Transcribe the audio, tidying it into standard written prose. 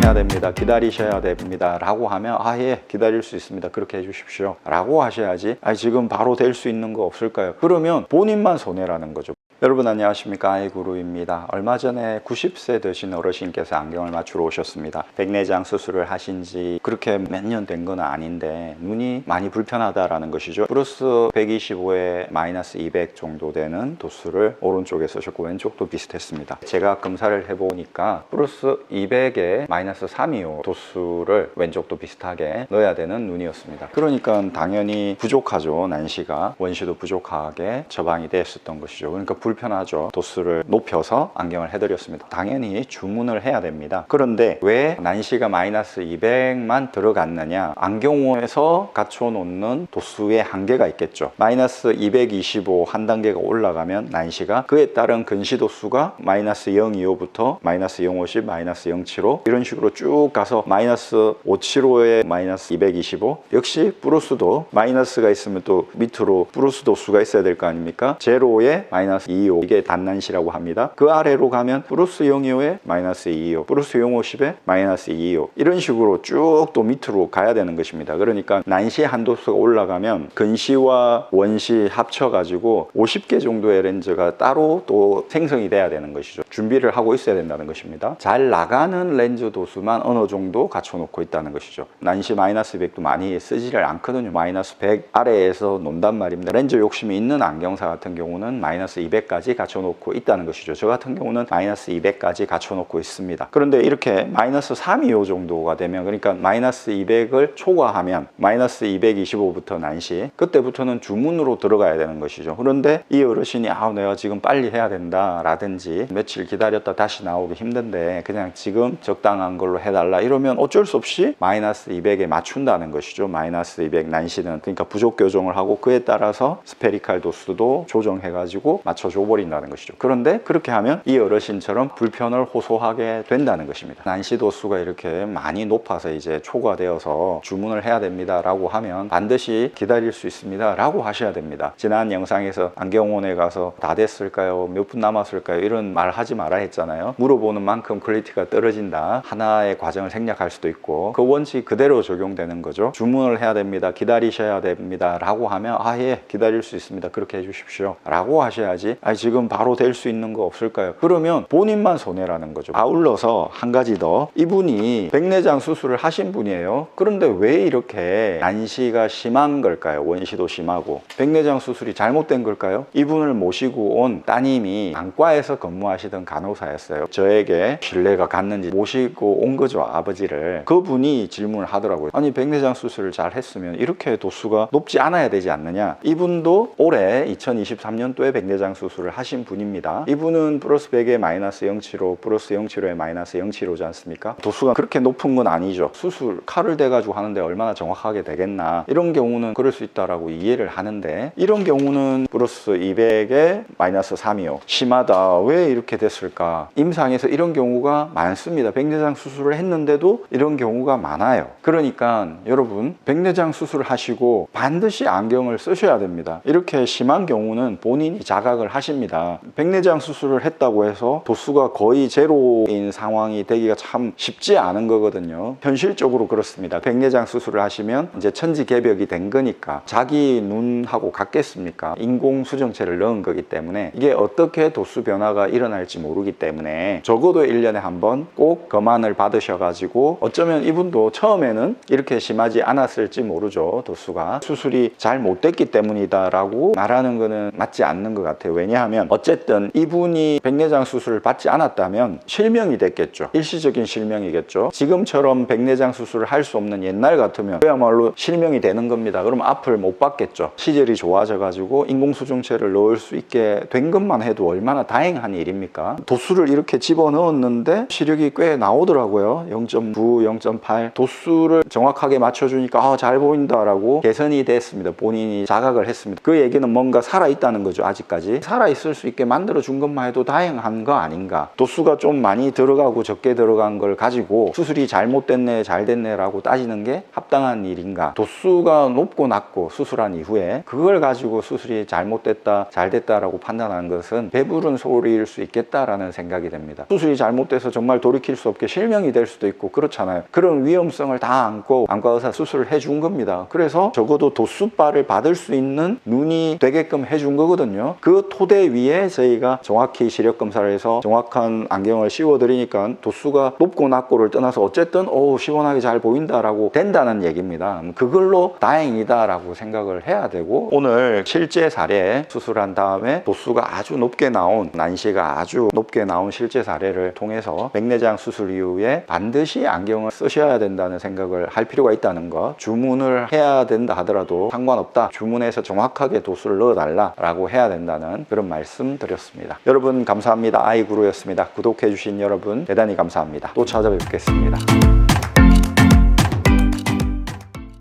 해야 됩니다, 기다리셔야 됩니다 라고 하면 예 기다릴 수 있습니다, 그렇게 해주십시오 라고 하셔야지 지금 바로 될 수 있는 거 없을까요? 그러면 본인만 손해라는 거죠. 여러분 안녕하십니까, 아이구루입니다. 얼마 전에 90세 되신 어르신께서 안경을 맞추러 오셨습니다. 백내장 수술을 하신 지 그렇게 몇 년 된 건 아닌데 눈이 많이 불편하다라는 것이죠. 플러스 125에 마이너스 200 정도 되는 도수를 오른쪽에 쓰셨고 왼쪽도 비슷했습니다. 제가 검사를 해보니까 플러스 200에 마이너스 325 도수를 왼쪽도 비슷하게 넣어야 되는 눈이었습니다. 그러니까 당연히 부족하죠. 난시가 원시도 부족하게 처방이 됐었던 것이죠. 그러니까 불편하죠. 도수를 높여서 안경을 해드렸습니다. 당연히 주문을 해야 됩니다. 그런데 왜 난시가 마이너스 200만 들어갔느냐? 안경호에서 갖춰놓는 도수의 한계가 있겠죠. 마이너스 225 한 단계가 올라가면 난시가 그에 따른 근시 도수가 마이너스 025부터 마이너스 050, 마이너스 075 이런 식으로 쭉 가서 마이너스 575에 마이너스 225 역시 플러스도 마이너스가 있으면 또 밑으로 플러스 도수가 있어야 될 거 아닙니까? 제로에 마이너스 225 이게 단난시라고 합니다. 그 아래로 가면 플러스 025에 마이너스 225 플러스 050에 마이너스 225 이런 식으로 쭉 또 밑으로 가야 되는 것입니다. 그러니까 난시 한도수가 올라가면 근시와 원시 합쳐가지고 50개 정도의 렌즈가 따로 또 생성이 돼야 되는 것이죠. 준비를 하고 있어야 된다는 것입니다. 잘 나가는 렌즈 도수만 어느 정도 갖춰놓고 있다는 것이죠. 난시 마이너스 100도 많이 쓰지를 않거든요. 마이너스 100 아래에서 논단 말입니다. 렌즈 욕심이 있는 안경사 같은 경우는 마이너스 200까지 갖춰놓고 있다는 것이죠. 저 같은 경우는 마이너스 200까지 갖춰놓고 있습니다. 그런데 이렇게 마이너스 325 정도가 되면, 그러니까 마이너스 200을 초과하면 마이너스 225부터 난시, 그때부터는 주문으로 들어가야 되는 것이죠. 그런데 이 어르신이 내가 지금 빨리 해야 된다 라든지 며칠 기다렸다 다시 나오기 힘든데 그냥 지금 적당한 걸로 해달라 이러면 어쩔 수 없이 마이너스 200에 맞춘다는 것이죠. 마이너스 200 난시는 그러니까 부족 교정을 하고 그에 따라서 스페리칼 도수도 조정해가지고 맞춰줘 버린다는 것이죠. 그런데 그렇게 하면 이 어르신처럼 불편을 호소하게 된다는 것입니다. 난시 도수가 이렇게 많이 높아서 이제 초과되어서 주문을 해야 됩니다 라고 하면 반드시 기다릴 수 있습니다 라고 하셔야 됩니다. 지난 영상에서 안경원에 가서 다 됐을까요? 몇 분 남았을까요? 이런 말 하지 말아 했잖아요. 물어보는 만큼 퀄리티가 떨어진다. 하나의 과정을 생략할 수도 있고 그 원칙 그대로 적용되는 거죠. 주문을 해야 됩니다, 기다리셔야 됩니다 라고 하면 예 기다릴 수 있습니다, 그렇게 해주십시오 라고 하셔야지 지금 바로 될 수 있는 거 없을까요? 그러면 본인만 손해라는 거죠. 아울러서 한 가지 더, 이분이 백내장 수술을 하신 분이에요. 그런데 왜 이렇게 난시가 심한 걸까요? 원시도 심하고 백내장 수술이 잘못된 걸까요? 이분을 모시고 온 따님이 안과에서 근무하시던 간호사였어요. 저에게 신뢰가 갔는지 모시고 온 거죠, 아버지를. 그분이 질문을 하더라고요. 아니 백내장 수술을 잘 했으면 이렇게 도수가 높지 않아야 되지 않느냐. 이분도 올해 2023년도에 백내장 수술을 하신 분입니다. 이분은 플러스 100에 마이너스 075 플러스 075에 마이너스 075지 않습니까? 도수가 그렇게 높은 건 아니죠. 수술 칼을 대가지고 하는데 얼마나 정확하게 되겠나, 이런 경우는 그럴 수 있다라고 이해를 하는데 이런 경우는 플러스 200에 마이너스 325 심하다, 왜 이렇게 됐을까? 임상에서 이런 경우가 많습니다. 백내장 수술을 했는데도 이런 경우가 많아요. 그러니까 여러분 백내장 수술을 하시고 반드시 안경을 쓰셔야 됩니다. 이렇게 심한 경우는 본인이 자각을 하십니다. 백내장 수술을 했다고 해서 도수가 거의 제로인 상황이 되기가 참 쉽지 않은 거거든요. 현실적으로 그렇습니다. 백내장 수술을 하시면 이제 천지개벽이 된 거니까 자기 눈하고 같겠습니까? 인공 수정체를 넣은 거기 때문에 이게 어떻게 도수 변화가 일어날지 모르기 때문에 적어도 1년에 한 번 꼭 검안을 받으셔가지고, 어쩌면 이분도 처음에는 이렇게 심하지 않았을지 모르죠. 도수가 수술이 잘 못 됐기 때문이다 라고 말하는 거는 맞지 않는 것 같아요. 왜냐하면 어쨌든 이분이 백내장 수술을 받지 않았다면 실명이 됐겠죠. 일시적인 실명이겠죠. 지금처럼 백내장 수술을 할 수 없는 옛날 같으면 그야말로 실명이 되는 겁니다. 그럼 앞을 못 받겠죠. 시절이 좋아져 가지고 인공수정체를 넣을 수 있게 된 것만 해도 얼마나 다행한 일입니까? 도수를 이렇게 집어넣었는데 시력이 꽤 나오더라고요. 0.9, 0.8 도수를 정확하게 맞춰주니까 잘 보인다 라고 개선이 됐습니다. 본인이 자각을 했습니다. 그 얘기는 뭔가 살아있다는 거죠. 아직까지 살아있을 수 있게 만들어준 것만 해도 다행한 거 아닌가. 도수가 좀 많이 들어가고 적게 들어간 걸 가지고 수술이 잘못됐네 잘됐네 라고 따지는 게 합당한 일인가? 도수가 높고 낮고 수술한 이후에 그걸 가지고 수술이 잘못됐다 잘 됐다라고 판단하는 것은 배부른 소리일 수 있겠다라는 생각이 됩니다. 수술이 잘못돼서 정말 돌이킬 수 없게 실명이 될 수도 있고 그렇잖아요. 그런 위험성을 다 안고 안과 의사 수술을 해준 겁니다. 그래서 적어도 도수발을 받을 수 있는 눈이 되게끔 해준 거거든요. 그 토대 위에 저희가 정확히 시력 검사를 해서 정확한 안경을 씌워드리니까 도수가 높고 낮고를 떠나서 어쨌든 시원하게 잘 보인다라고 된다는 얘기입니다. 그걸로 다행이다라고 생각을 해야 되고, 오늘 실제 사례 수술한 다음에 도수가 아주 높게 나온, 난시가 아주 높게 나온 실제 사례를 통해서 백내장 수술 이후에 반드시 안경을 쓰셔야 된다는 생각을 할 필요가 있다는 것, 주문을 해야 된다 하더라도 상관없다, 주문해서 정확하게 도수를 넣어달라라고 해야 된다는 그런 말씀 드렸습니다. 여러분 감사합니다. 아이구루였습니다. 구독해 주신 여러분 대단히 감사합니다. 또 찾아뵙겠습니다.